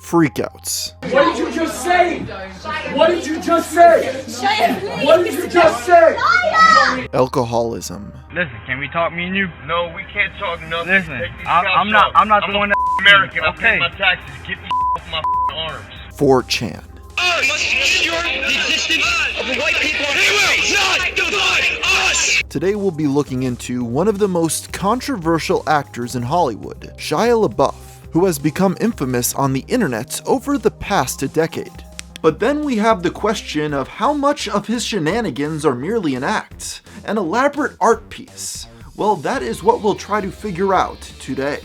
freakouts. What did you just say? What did you just say? What did you just say? Alcoholism. Listen, can we talk, me and you? No, we can't talk nothing. Listen, I'm not the one that American. I okay. pay my taxes. Get me off my arms. 4chan. Us must ensure the existence of the white people. They will not divide us! Today we'll be looking into one of the most controversial actors in Hollywood, Shia LaBeouf, who has become infamous on the internet over the past decade. But then we have the question of how much of his shenanigans are merely an act, an elaborate art piece. Well, that is what we'll try to figure out today.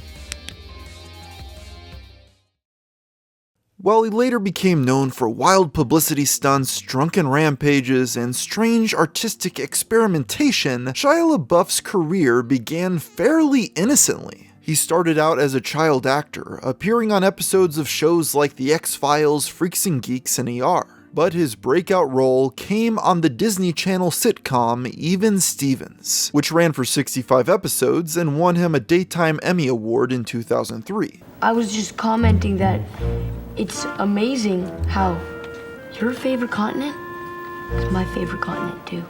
While he later became known for wild publicity stunts, drunken rampages, and strange artistic experimentation, Shia LaBeouf's career began fairly innocently. He started out as a child actor, appearing on episodes of shows like The X-Files, Freaks and Geeks, and ER. But his breakout role came on the Disney Channel sitcom Even Stevens, which ran for 65 episodes and won him a Daytime Emmy Award in 2003. I was just commenting that it's amazing how your favorite continent is my favorite continent too.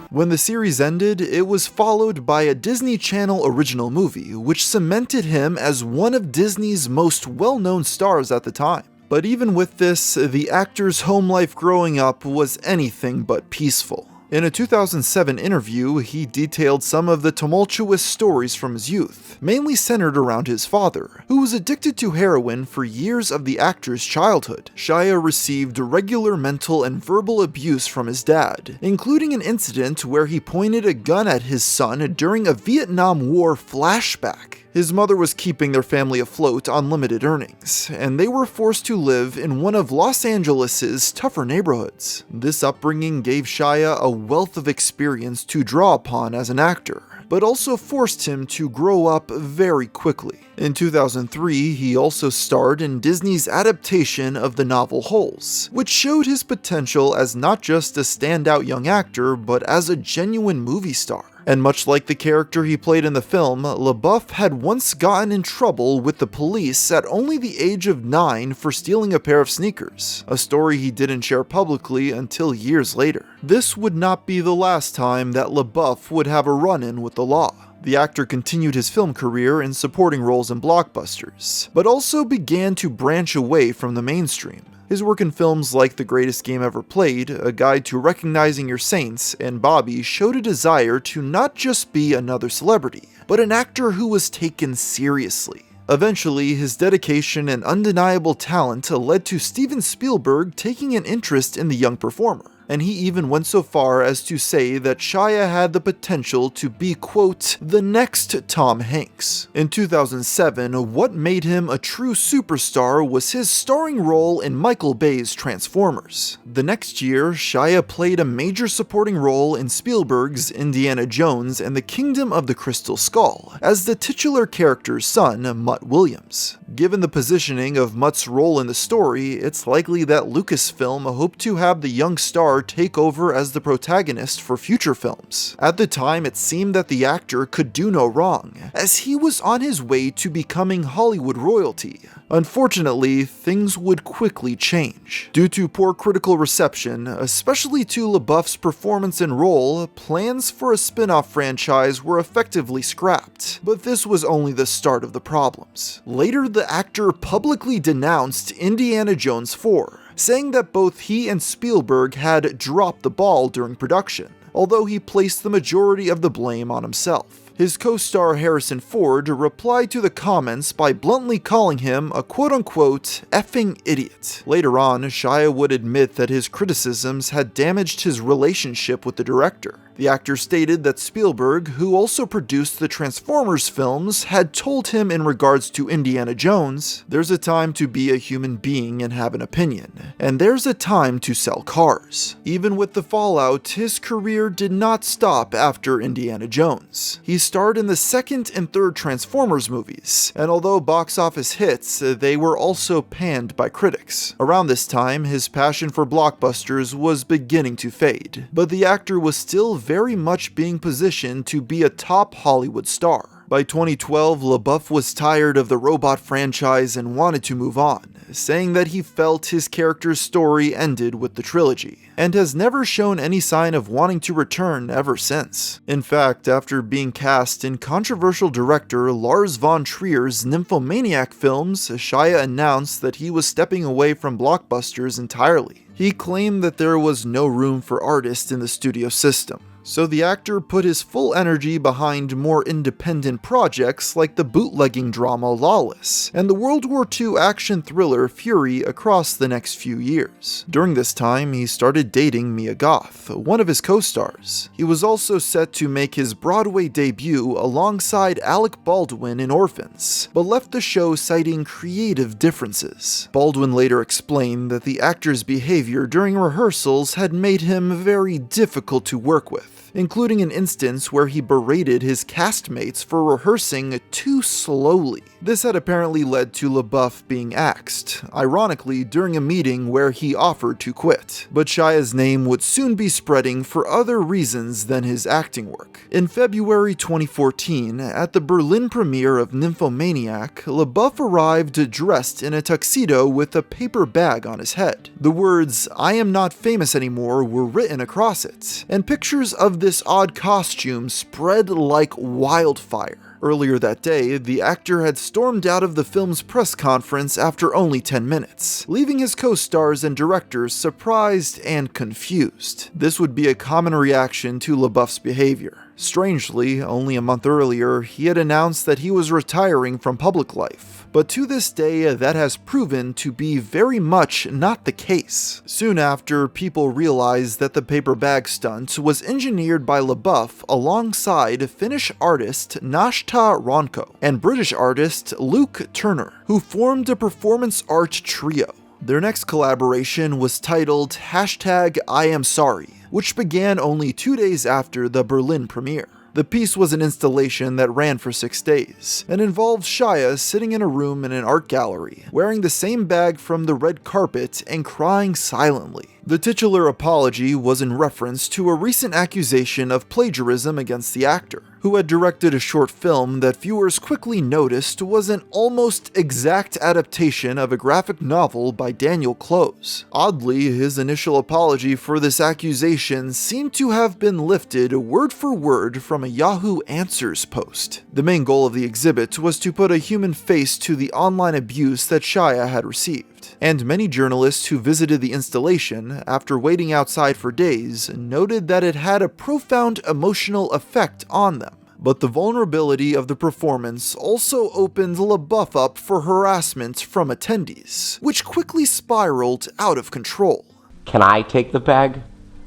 When the series ended, it was followed by a Disney Channel original movie, which cemented him as one of Disney's most well-known stars at the time. But even with this, the actor's home life growing up was anything but peaceful. In a 2007 interview, he detailed some of the tumultuous stories from his youth, mainly centered around his father, who was addicted to heroin for years of the actor's childhood. Shia received regular mental and verbal abuse from his dad, including an incident where he pointed a gun at his son during a Vietnam War flashback. His mother was keeping their family afloat on limited earnings, and they were forced to live in one of Los Angeles' tougher neighborhoods. This upbringing gave Shia a wealth of experience to draw upon as an actor, but also forced him to grow up very quickly. In 2003, he also starred in Disney's adaptation of the novel Holes, which showed his potential as not just a standout young actor, but as a genuine movie star. And much like the character he played in the film, LaBeouf had once gotten in trouble with the police at only the age of 9 for stealing a pair of sneakers, a story he didn't share publicly until years later. This would not be the last time that LaBeouf would have a run-in with the law. The actor continued his film career in supporting roles in blockbusters, but also began to branch away from the mainstream. His work in films like The Greatest Game Ever Played, A Guide to Recognizing Your Saints, and Bobby showed a desire to not just be another celebrity, but an actor who was taken seriously. Eventually, his dedication and undeniable talent led to Steven Spielberg taking an interest in the young performer, and he even went so far as to say that Shia had the potential to be, quote, the next Tom Hanks. In 2007, what made him a true superstar was his starring role in Michael Bay's Transformers. The next year, Shia played a major supporting role in Spielberg's Indiana Jones and the Kingdom of the Crystal Skull, as the titular character's son, Mutt Williams. Given the positioning of Mutt's role in the story, it's likely that Lucasfilm hoped to have the young star take over as the protagonist for future films. At the time, it seemed that the actor could do no wrong, as he was on his way to becoming Hollywood royalty. Unfortunately, things would quickly change. Due to poor critical reception, especially to LaBeouf's performance and role, plans for a spin-off franchise were effectively scrapped. But this was only the start of the problems. Later, the actor publicly denounced Indiana Jones 4, saying that both he and Spielberg had dropped the ball during production, although he placed the majority of the blame on himself. His co-star Harrison Ford replied to the comments by bluntly calling him a quote-unquote effing idiot. Later on, Shia would admit that his criticisms had damaged his relationship with the director. The actor stated that Spielberg, who also produced the Transformers films, had told him in regards to Indiana Jones, "There's a time to be a human being and have an opinion, and there's a time to sell cars." Even with the fallout, his career did not stop after Indiana Jones. He starred in the second and third Transformers movies, and although box office hits, they were also panned by critics. Around this time, his passion for blockbusters was beginning to fade, but the actor was still very much being positioned to be a top Hollywood star. By 2012, LaBeouf was tired of the robot franchise and wanted to move on, saying that he felt his character's story ended with the trilogy, and has never shown any sign of wanting to return ever since. In fact, after being cast in controversial director Lars von Trier's Nymphomaniac films, Shia announced that he was stepping away from blockbusters entirely. He claimed that there was no room for artists in the studio system. So the actor put his full energy behind more independent projects like the bootlegging drama Lawless and the World War II action thriller Fury across the next few years. During this time, he started dating Mia Goth, one of his co-stars. He was also set to make his Broadway debut alongside Alec Baldwin in Orphans, but left the show citing creative differences. Baldwin later explained that the actor's behavior during rehearsals had made him very difficult to work with, including an instance where he berated his castmates for rehearsing too slowly. This had apparently led to LaBeouf being axed, ironically during a meeting where he offered to quit. But Shia's name would soon be spreading for other reasons than his acting work. In February 2014, at the Berlin premiere of Nymphomaniac, LaBeouf arrived dressed in a tuxedo with a paper bag on his head. The words, "I am not famous anymore," were written across it, and pictures of this odd costume spread like wildfire. Earlier that day, the actor had stormed out of the film's press conference after only 10 minutes, leaving his co-stars and directors surprised and confused. This would be a common reaction to LaBeouf's behavior. Strangely, only a month earlier, he had announced that he was retiring from public life, but to this day, that has proven to be very much not the case. Soon after, people realized that the paper bag stunt was engineered by LaBeouf alongside Finnish artist Nashta Ronko and British artist Luke Turner, who formed a performance art trio. Their next collaboration was titled #IamSorry, which began only 2 days after the Berlin premiere. The piece was an installation that ran for 6 days, and involved Shia sitting in a room in an art gallery, wearing the same bag from the red carpet and crying silently. The titular apology was in reference to a recent accusation of plagiarism against the actor, who had directed a short film that viewers quickly noticed was an almost exact adaptation of a graphic novel by Daniel Close. Oddly, his initial apology for this accusation seemed to have been lifted word for word from a Yahoo Answers post. The main goal of the exhibit was to put a human face to the online abuse that Shia had received, and many journalists who visited the installation, after waiting outside for days, noted that it had a profound emotional effect on them. But the vulnerability of the performance also opened LaBeouf up for harassment from attendees, which quickly spiraled out of control. Can I take the bag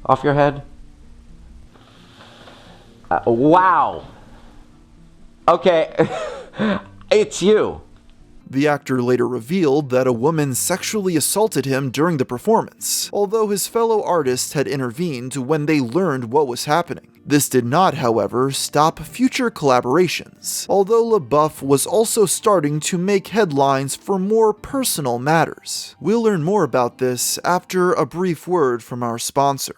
off your head? Wow. Okay, it's you. The actor later revealed that a woman sexually assaulted him during the performance, although his fellow artists had intervened when they learned what was happening. This did not, however, stop future collaborations, although LaBeouf was also starting to make headlines for more personal matters. We'll learn more about this after a brief word from our sponsor.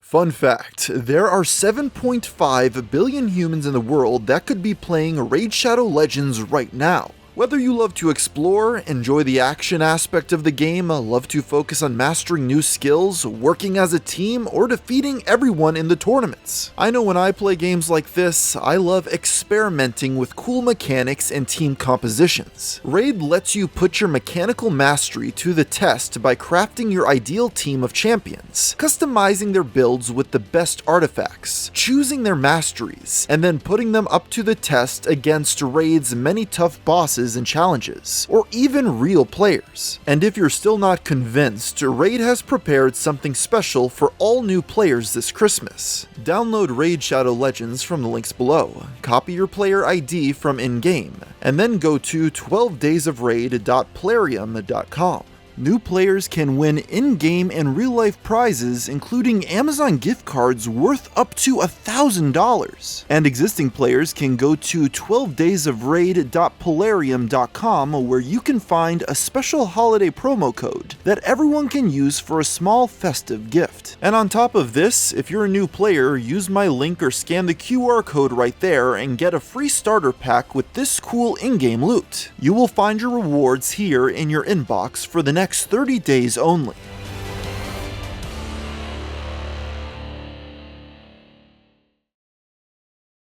Fun fact, there are 7.5 billion humans in the world that could be playing Raid Shadow Legends right now. Whether you love to explore, enjoy the action aspect of the game, love to focus on mastering new skills, working as a team, or defeating everyone in the tournaments. I know when I play games like this, I love experimenting with cool mechanics and team compositions. Raid lets you put your mechanical mastery to the test by crafting your ideal team of champions, customizing their builds with the best artifacts, choosing their masteries, and then putting them up to the test against Raid's many tough bosses and challenges, or even real players. And if you're still not convinced, Raid has prepared something special for all new players this Christmas. Download Raid Shadow Legends from the links below, copy your player ID from in-game, and then go to 12daysofraid.plarium.com. New players can win in-game and real-life prizes, including Amazon gift cards worth up to $1,000. And existing players can go to 12daysofraid.polarium.com where you can find a special holiday promo code that everyone can use for a small festive gift. And on top of this, if you're a new player, use my link or scan the QR code right there and get a free starter pack with this cool in-game loot. You will find your rewards here in your inbox for the next 30 days only.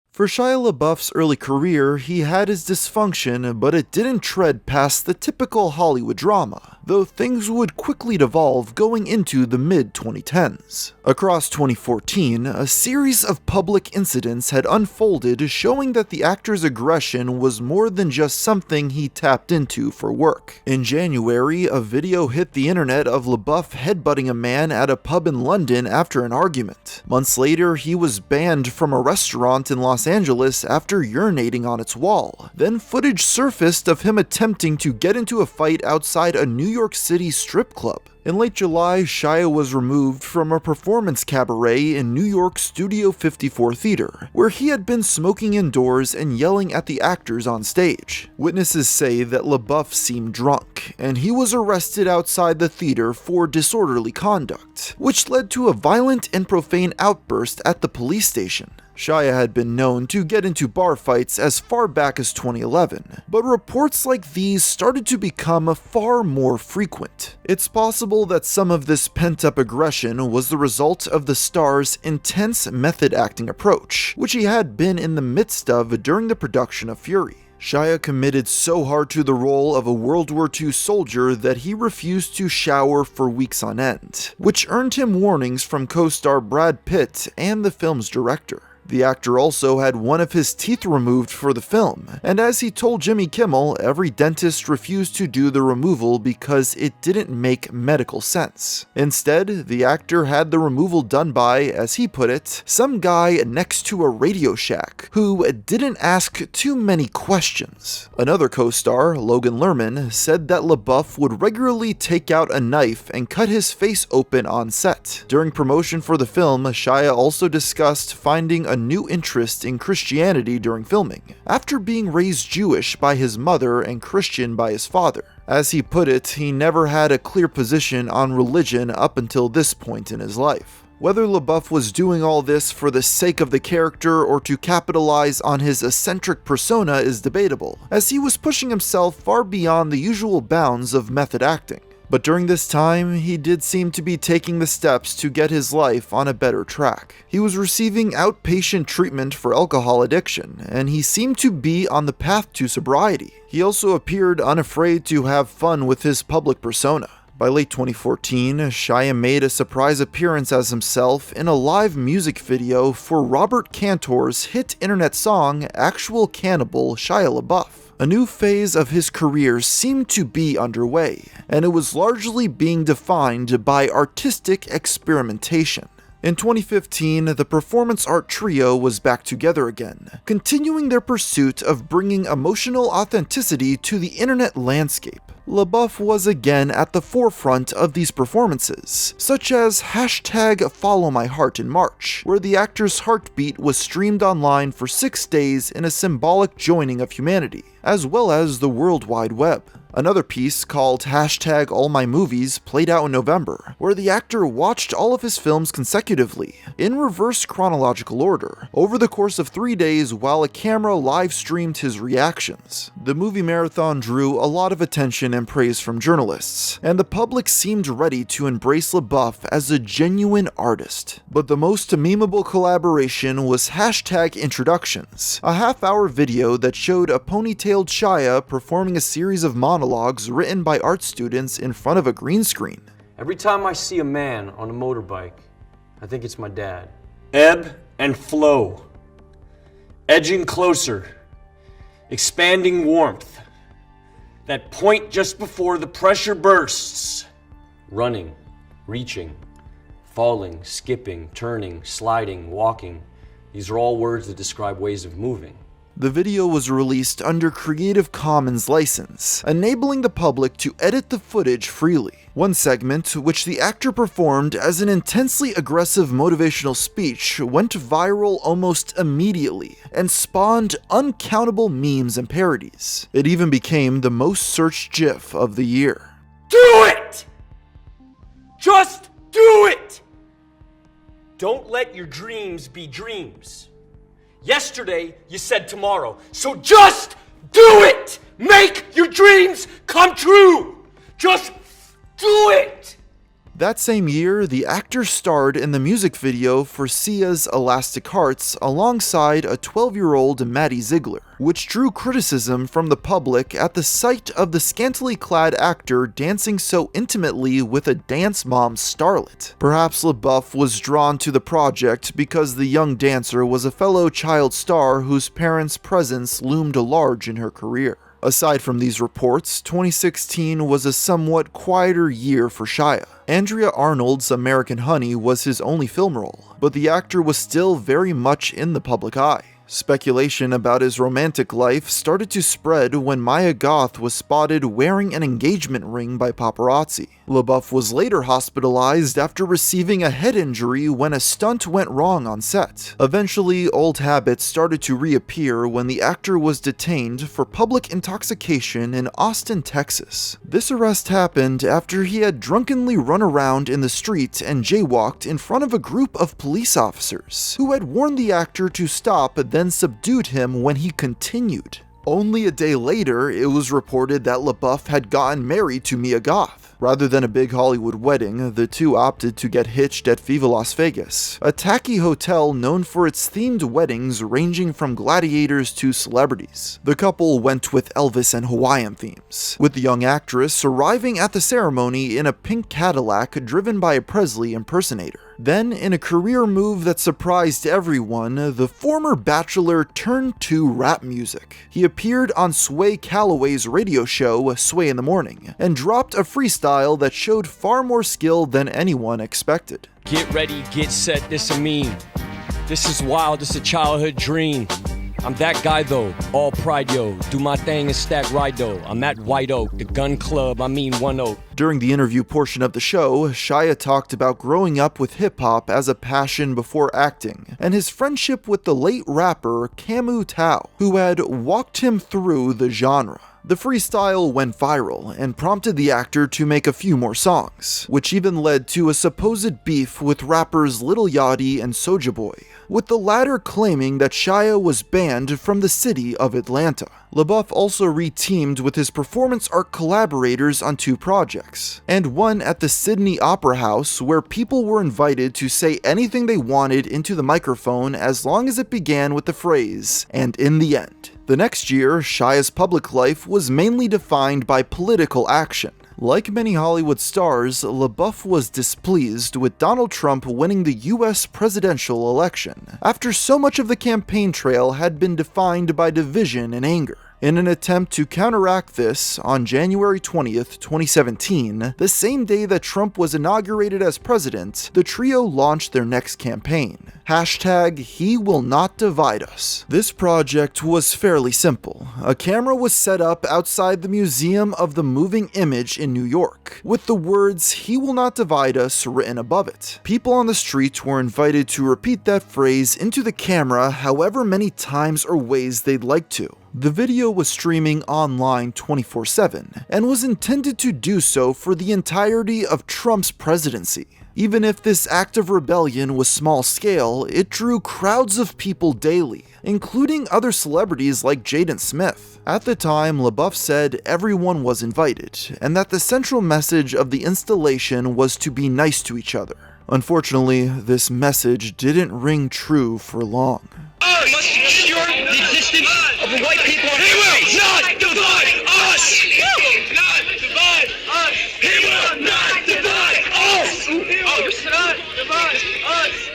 For Shia LaBeouf's early career, he had his dysfunction, but it didn't tread past the typical Hollywood drama, though things would quickly devolve going into the mid-2010s. Across 2014, a series of public incidents had unfolded showing that the actor's aggression was more than just something he tapped into for work. In January, a video hit the internet of LaBeouf headbutting a man at a pub in London after an argument. Months later, he was banned from a restaurant in Los Angeles after urinating on its wall. Then footage surfaced of him attempting to get into a fight outside a New York City strip club. In late July, Shia was removed from a performance cabaret in New York's Studio 54 Theater, where he had been smoking indoors and yelling at the actors on stage. Witnesses say that LaBeouf seemed drunk, and he was arrested outside the theater for disorderly conduct, which led to a violent and profane outburst at the police station. Shia had been known to get into bar fights as far back as 2011, but reports like these started to become far more frequent. It's possible that some of this pent-up aggression was the result of the star's intense method acting approach, which he had been in the midst of during the production of Fury. Shia committed so hard to the role of a World War II soldier that he refused to shower for weeks on end, which earned him warnings from co-star Brad Pitt and the film's director. The actor also had one of his teeth removed for the film, and as he told Jimmy Kimmel, every dentist refused to do the removal because it didn't make medical sense. Instead, the actor had the removal done by, as he put it, some guy next to a Radio Shack, who didn't ask too many questions. Another co-star, Logan Lerman, said that LaBeouf would regularly take out a knife and cut his face open on set. During promotion for the film, Shia also discussed finding a new interest in Christianity during filming, after being raised Jewish by his mother and Christian by his father. As he put it, he never had a clear position on religion up until this point in his life. Whether LaBeouf was doing all this for the sake of the character or to capitalize on his eccentric persona is debatable, as he was pushing himself far beyond the usual bounds of method acting. But during this time, he did seem to be taking the steps to get his life on a better track. He was receiving outpatient treatment for alcohol addiction, and he seemed to be on the path to sobriety. He also appeared unafraid to have fun with his public persona. By late 2014, Shia made a surprise appearance as himself in a live music video for Robert Cantor's hit internet song Actual Cannibal Shia LaBeouf. A new phase of his career seemed to be underway, and it was largely being defined by artistic experimentation. In 2015, the performance art trio was back together again, continuing their pursuit of bringing emotional authenticity to the internet landscape. LaBeouf was again at the forefront of these performances, such as #FollowMyHeart in March, where the actor's heartbeat was streamed online for 6 days in a symbolic joining of humanity, as well as the World Wide Web. Another piece called #AllMyMovies played out in November, where the actor watched all of his films consecutively, in reverse chronological order, over the course of 3 days while a camera live streamed his reactions. The movie marathon drew a lot of attention and praise from journalists, and the public seemed ready to embrace LaBeouf as a genuine artist. But the most memeable collaboration was #Introductions, a half-hour video that showed a ponytailed Shia performing a series of monologues written by art students in front of a green screen. Every time I see a man on a motorbike, I think it's my dad. Ebb and flow. Edging closer. Expanding warmth. That point just before the pressure bursts. Running, reaching, falling, skipping, turning, sliding, walking. These are all words that describe ways of moving. The video was released under Creative Commons license, enabling the public to edit the footage freely. One segment, which the actor performed as an intensely aggressive motivational speech, went viral almost immediately and spawned uncountable memes and parodies. It even became the most searched GIF of the year. Do it! Just do it! Don't let your dreams be dreams. Yesterday, you said tomorrow, so just do it! Make your dreams come true! Just do it! That same year, the actor starred in the music video for Sia's Elastic Hearts alongside a 12-year-old Maddie Ziegler, which drew criticism from the public at the sight of the scantily clad actor dancing so intimately with a dance mom starlet. Perhaps LaBeouf was drawn to the project because the young dancer was a fellow child star whose parents' presence loomed large in her career. Aside from these reports, 2016 was a somewhat quieter year for Shia. Andrea Arnold's American Honey was his only film role, but the actor was still very much in the public eye. Speculation about his romantic life started to spread when Mia Goth was spotted wearing an engagement ring by paparazzi. LaBeouf was later hospitalized after receiving a head injury when a stunt went wrong on set. Eventually, old habits started to reappear when the actor was detained for public intoxication in Austin, Texas. This arrest happened after he had drunkenly run around in the street and jaywalked in front of a group of police officers, who had warned the actor to stop but then subdued him when he continued. Only a day later, it was reported that LaBeouf had gotten married to Mia Goth. Rather than a big Hollywood wedding, the two opted to get hitched at Viva Las Vegas, a tacky hotel known for its themed weddings ranging from gladiators to celebrities. The couple went with Elvis and Hawaiian themes, with the young actress arriving at the ceremony in a pink Cadillac driven by a Presley impersonator. Then, in a career move that surprised everyone, the former bachelor turned to rap music. He appeared on Sway Calloway's radio show, Sway in the Morning, and dropped a freestyle that showed far more skill than anyone expected. Get ready, get set, this a meme. This is wild, this a childhood dream. I'm that guy though, all pride yo, do my thing and stack ride though. I'm at White Oak, the gun club, I mean 1 Oak. During the interview portion of the show, Shia talked about growing up with hip-hop as a passion before acting, and his friendship with the late rapper Camu Tao, who had walked him through the genre. The freestyle went viral and prompted the actor to make a few more songs, which even led to a supposed beef with rappers Lil Yachty and Soulja Boy, with the latter claiming that Shia was banned from the city of Atlanta. LaBeouf also re-teamed with his performance art collaborators on 2 projects, and one at the Sydney Opera House where people were invited to say anything they wanted into the microphone as long as it began with the phrase, "and in the end." The next year, Shia's public life was mainly defined by political action. Like many Hollywood stars, LaBeouf was displeased with Donald Trump winning the US presidential election, after so much of the campaign trail had been defined by division and anger. In an attempt to counteract this, on January 20th, 2017, the same day that Trump was inaugurated as president, the trio launched their next campaign. #HeWillNotDivideUs. This project was fairly simple. A camera was set up outside the Museum of the Moving Image in New York, with the words "He will not divide us" written above it. People on the street were invited to repeat that phrase into the camera however many times or ways they'd like to. The video was streaming online 24/7, and was intended to do so for the entirety of Trump's presidency. Even if this act of rebellion was small scale, it drew crowds of people daily, including other celebrities like Jaden Smith. At the time, LaBeouf said everyone was invited, and that the central message of the installation was to be nice to each other. Unfortunately, this message didn't ring true for long. Must ensure the existence of the white people. He will not divide us! He will not divide us! He will not divide us!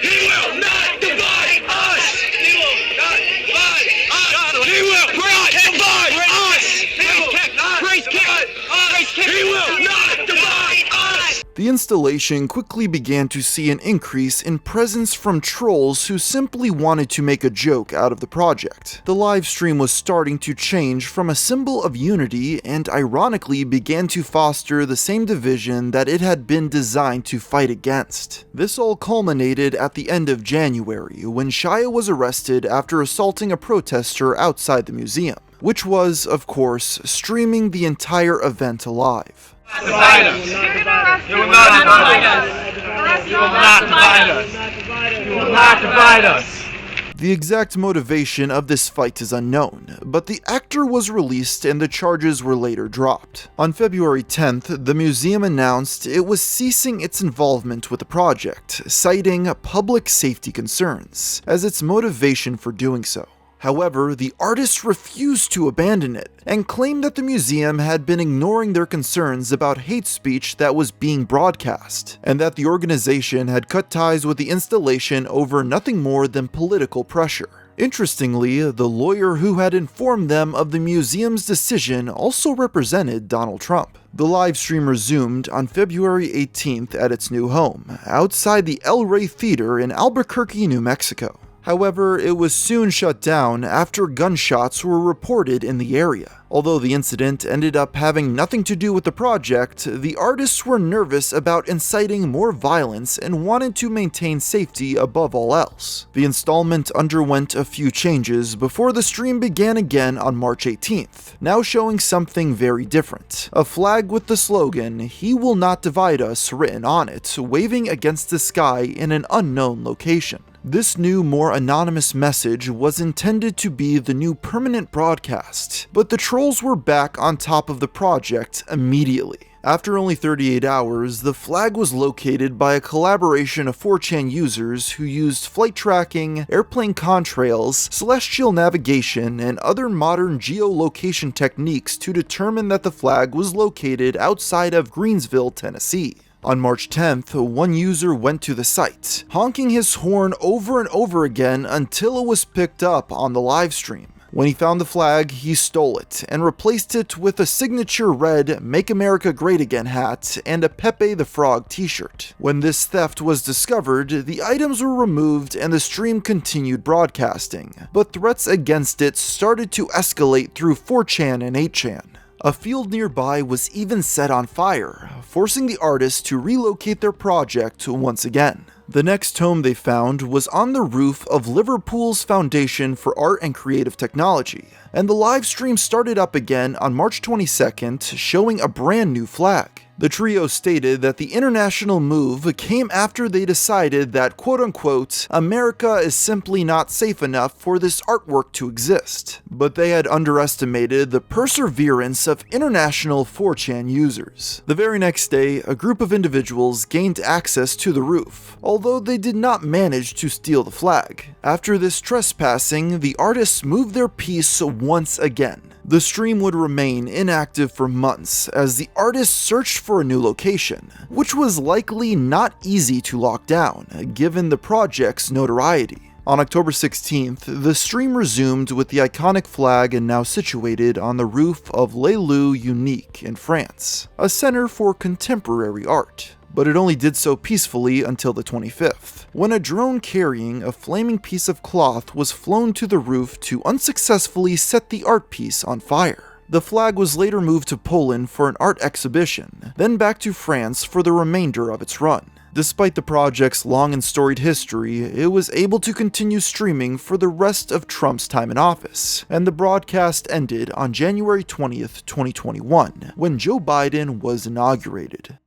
He will not divide us! He will not divide us! He will not divide us! He will not divide us! He will not divide us! He will not divide us! The installation quickly began to see an increase in presence from trolls who simply wanted to make a joke out of the project. The live stream was starting to change from a symbol of unity and ironically began to foster the same division that it had been designed to fight against. This all culminated at the end of January when Shia was arrested after assaulting a protester outside the museum, which was, of course, streaming the entire event live. Divide us. You will not divide us. You will not divide us. You will not divide us. The exact motivation of this fight is unknown, but the actor was released and the charges were later dropped. On February 10th, the museum announced it was ceasing its involvement with the project, citing public safety concerns as its motivation for doing so. However, the artists refused to abandon it and claimed that the museum had been ignoring their concerns about hate speech that was being broadcast, and that the organization had cut ties with the installation over nothing more than political pressure. Interestingly, the lawyer who had informed them of the museum's decision also represented Donald Trump. The live stream resumed on February 18th at its new home, outside the El Rey Theater in Albuquerque, New Mexico. However, it was soon shut down after gunshots were reported in the area. Although the incident ended up having nothing to do with the project, the artists were nervous about inciting more violence and wanted to maintain safety above all else. The installment underwent a few changes before the stream began again on March 18th, now showing something very different. A flag with the slogan, "He will not divide us," written on it, waving against the sky in an unknown location. This new, more anonymous message was intended to be the new permanent broadcast, but the trolls were back on top of the project immediately. After only 38 hours, the flag was located by a collaboration of 4chan users who used flight tracking, airplane contrails, celestial navigation, and other modern geolocation techniques to determine that the flag was located outside of Greensville, Tennessee. On March 10th, one user went to the site, honking his horn over and over again until it was picked up on the live stream. When he found the flag, he stole it and replaced it with a signature red "Make America Great Again" hat and a Pepe the Frog t-shirt. When this theft was discovered, the items were removed and the stream continued broadcasting, but threats against it started to escalate through 4chan and 8chan. A field nearby was even set on fire, forcing the artists to relocate their project once again. The next home they found was on the roof of Liverpool's Foundation for Art and Creative Technology, and the live stream started up again on March 22nd, showing a brand new flag. The trio stated that the international move came after they decided that, quote-unquote, America is simply not safe enough for this artwork to exist, but they had underestimated the perseverance of international 4chan users. The very next day, a group of individuals gained access to the roof, although they did not manage to steal the flag. After this trespassing, the artists moved their piece once again. The stream would remain inactive for months as the artists searched for a new location, which was likely not easy to lock down, given the project's notoriety. On October 16th, the stream resumed with the iconic flag and now situated on the roof of Les Lieux Uniques in France, a center for contemporary art. But it only did so peacefully until the 25th, when a drone carrying a flaming piece of cloth was flown to the roof to unsuccessfully set the art piece on fire. The flag was later moved to Poland for an art exhibition, then back to France for the remainder of its run. Despite the project's long and storied history, it was able to continue streaming for the rest of Trump's time in office, and the broadcast ended on January 20th, 2021, when Joe Biden was inaugurated.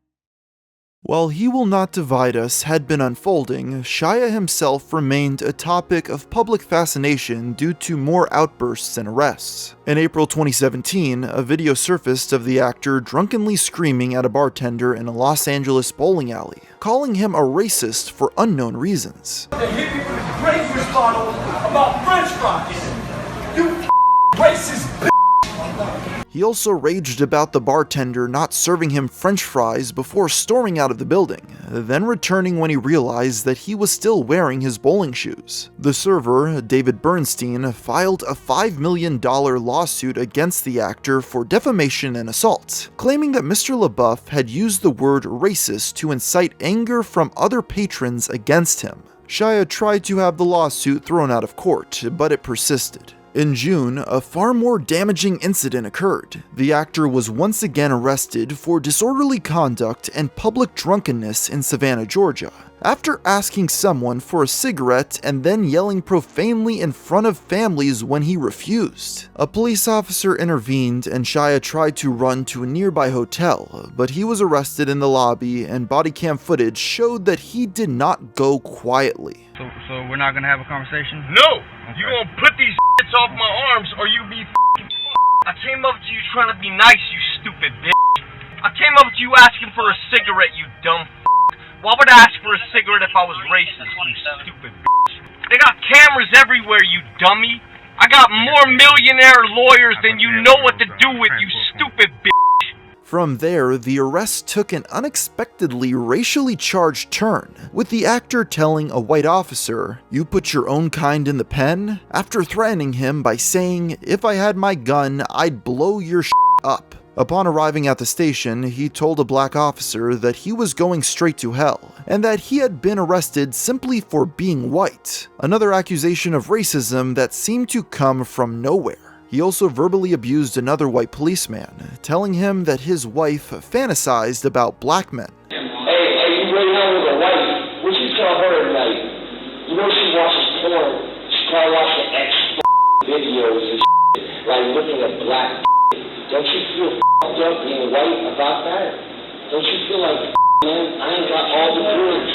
While He Will Not Divide Us had been unfolding, Shia himself remained a topic of public fascination due to more outbursts and arrests. In April 2017, a video surfaced of the actor drunkenly screaming at a bartender in a Los Angeles bowling alley, calling him a racist for unknown reasons. They hit me with a Grapefruit bottle about French fries. You racist bitch! He also raged about the bartender not serving him French fries before storming out of the building, then returning when he realized that he was still wearing his bowling shoes. The server, David Bernstein, filed a $5 million lawsuit against the actor for defamation and assault, claiming that Mr. LaBeouf had used the word racist to incite anger from other patrons against him. Shia tried to have the lawsuit thrown out of court, but it persisted. In June, a far more damaging incident occurred. The actor was once again arrested for disorderly conduct and public drunkenness in Savannah, Georgia, after asking someone for a cigarette and then yelling profanely in front of families when he refused. A police officer intervened and Shia tried to run to a nearby hotel, but he was arrested in the lobby and body cam footage showed that he did not go quietly. So we're not gonna have a conversation? No! Okay. You gonna put these shits off my arms or you be f***ing I came up to you trying to be nice, you stupid bitch. I came up to you asking for a cigarette, you dumb f***. Why would I ask for a cigarette if I was racist, you stupid bitch? They got cameras everywhere, you dummy. I got more millionaire lawyers than you know what to do with, you stupid bitch. From there, the arrest took an unexpectedly racially charged turn, with the actor telling a white officer, "You put your own kind in the pen?" after threatening him by saying, "If I had my gun, I'd blow your shit up." Upon arriving at the station, he told a black officer that he was going straight to hell, and that he had been arrested simply for being white, another accusation of racism that seemed to come from nowhere. He also verbally abused another white policeman, telling him that his wife fantasized about black men. Hey, you went out with a wife. What'd you tell her at night? You know she watches porn. She probably watching X videos and shit, like looking at black. Don't you feel f***ed up being white about that? Don't you feel like, man, I ain't got all the goods?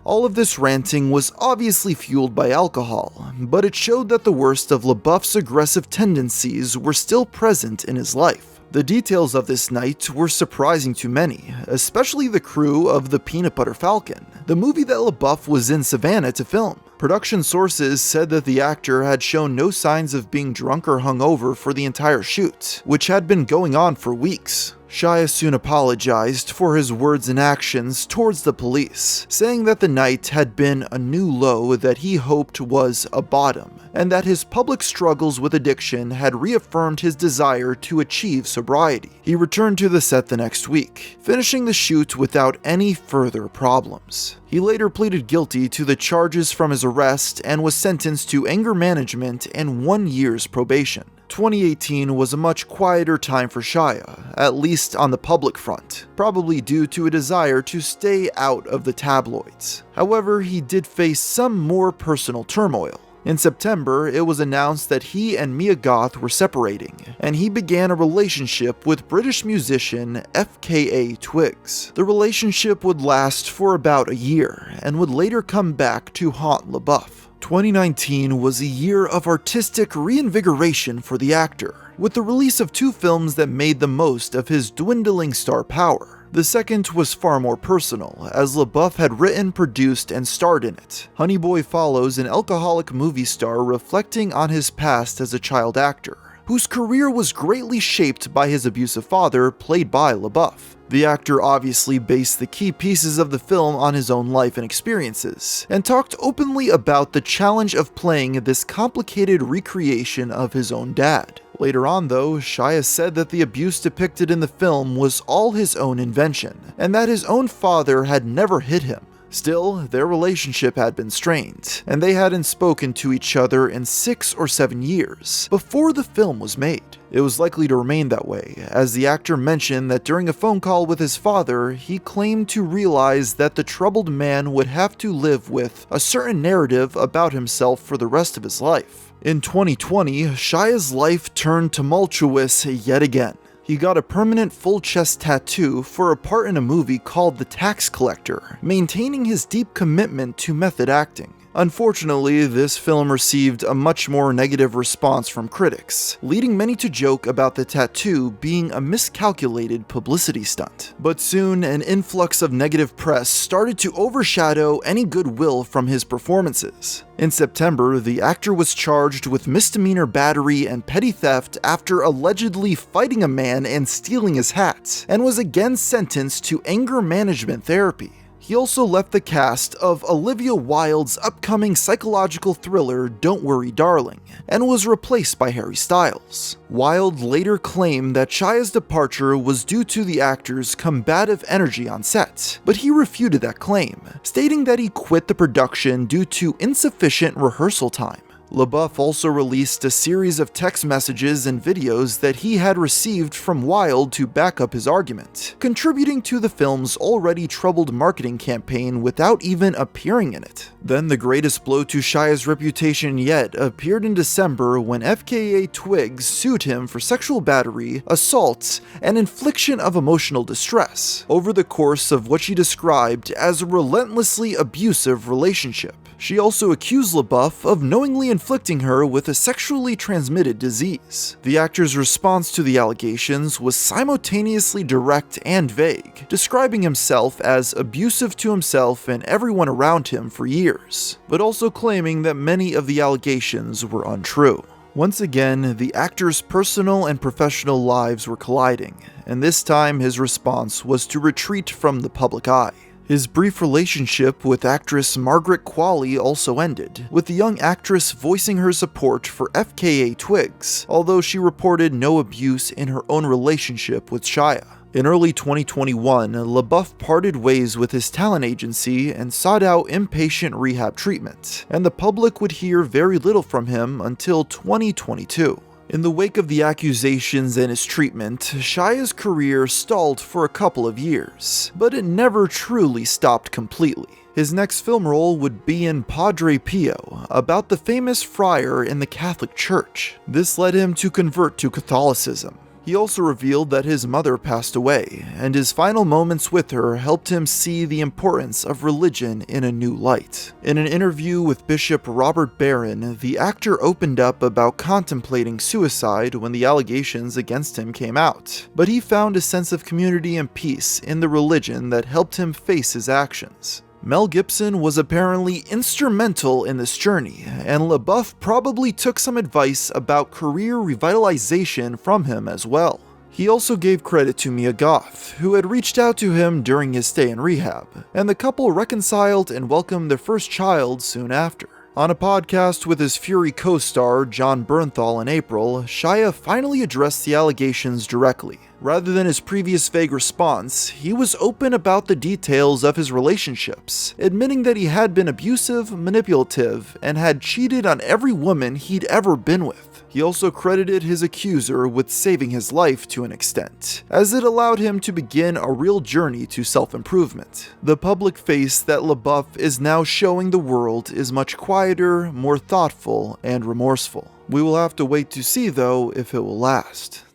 All of this ranting was obviously fueled by alcohol, but it showed that the worst of LaBeouf's aggressive tendencies were still present in his life. The details of this night were surprising to many, especially the crew of The Peanut Butter Falcon, the movie that LaBeouf was in Savannah to film. Production sources said that the actor had shown no signs of being drunk or hungover for the entire shoot, which had been going on for weeks. Shia soon apologized for his words and actions towards the police, saying that the night had been a new low that he hoped was a bottom, and that his public struggles with addiction had reaffirmed his desire to achieve sobriety. He returned to the set the next week, finishing the shoot without any further problems. He later pleaded guilty to the charges from his arrest and was sentenced to anger management and 1 year's probation. 2018 was a much quieter time for Shia, at least on the public front, probably due to a desire to stay out of the tabloids. However, he did face some more personal turmoil. In September, it was announced that he and Mia Goth were separating, and he began a relationship with British musician FKA Twigs. The relationship would last for about a year, and would later come back to haunt LaBeouf. 2019 was a year of artistic reinvigoration for the actor, with the release of 2 films that made the most of his dwindling star power. The second was far more personal, as LaBeouf had written, produced, and starred in it. Honey Boy follows an alcoholic movie star reflecting on his past as a child actor, whose career was greatly shaped by his abusive father, played by LaBeouf. The actor obviously based the key pieces of the film on his own life and experiences, and talked openly about the challenge of playing this complicated recreation of his own dad. Later on though, Shia said that the abuse depicted in the film was all his own invention, and that his own father had never hit him. Still, their relationship had been strained, and they hadn't spoken to each other in 6 or 7 years before the film was made. It was likely to remain that way, as the actor mentioned that during a phone call with his father, he claimed to realize that the troubled man would have to live with a certain narrative about himself for the rest of his life. In 2020, Shia's life turned tumultuous yet again. He got a permanent full-chest tattoo for a part in a movie called The Tax Collector, maintaining his deep commitment to method acting. Unfortunately, this film received a much more negative response from critics, leading many to joke about the tattoo being a miscalculated publicity stunt. But soon, an influx of negative press started to overshadow any goodwill from his performances. In September, the actor was charged with misdemeanor battery and petty theft after allegedly fighting a man and stealing his hat, and was again sentenced to anger management therapy. He also left the cast of Olivia Wilde's upcoming psychological thriller Don't Worry Darling, and was replaced by Harry Styles. Wilde later claimed that Shia's departure was due to the actor's combative energy on set, but he refuted that claim, stating that he quit the production due to insufficient rehearsal time. LaBeouf also released a series of text messages and videos that he had received from Wilde to back up his argument, contributing to the film's already troubled marketing campaign without even appearing in it. Then the greatest blow to Shia's reputation yet appeared in December when FKA Twigs sued him for sexual battery, assault, and infliction of emotional distress over the course of what she described as a relentlessly abusive relationship. She also accused LaBeouf of knowingly inflicting her with a sexually transmitted disease. The actor's response to the allegations was simultaneously direct and vague, describing himself as abusive to himself and everyone around him for years, but also claiming that many of the allegations were untrue. Once again, the actor's personal and professional lives were colliding, and this time his response was to retreat from the public eye. His brief relationship with actress Margaret Qualley also ended, with the young actress voicing her support for FKA Twigs, although she reported no abuse in her own relationship with Shia. In early 2021, LaBeouf parted ways with his talent agency and sought out inpatient rehab treatment, and the public would hear very little from him until 2022. In the wake of the accusations and his treatment, Shia's career stalled for a couple of years, but it never truly stopped completely. His next film role would be in Padre Pio, about the famous friar in the Catholic Church. This led him to convert to Catholicism. He also revealed that his mother passed away, and his final moments with her helped him see the importance of religion in a new light. In an interview with Bishop Robert Barron, the actor opened up about contemplating suicide when the allegations against him came out, but he found a sense of community and peace in the religion that helped him face his actions. Mel Gibson was apparently instrumental in this journey, and LaBeouf probably took some advice about career revitalization from him as well. He also gave credit to Mia Goth, who had reached out to him during his stay in rehab, and the couple reconciled and welcomed their first child soon after. On a podcast with his Fury co-star John Bernthal in April, Shia finally addressed the allegations directly. Rather than his previous vague response, he was open about the details of his relationships, admitting that he had been abusive, manipulative, and had cheated on every woman he'd ever been with. He also credited his accuser with saving his life to an extent, as it allowed him to begin a real journey to self-improvement. The public face that LaBeouf is now showing the world is much quieter, more thoughtful, and remorseful. We will have to wait to see, though, if it will last.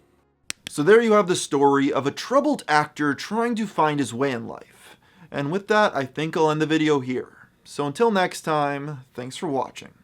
So there you have the story of a troubled actor trying to find his way in life. And with that, I think I'll end the video here. So until next time, thanks for watching.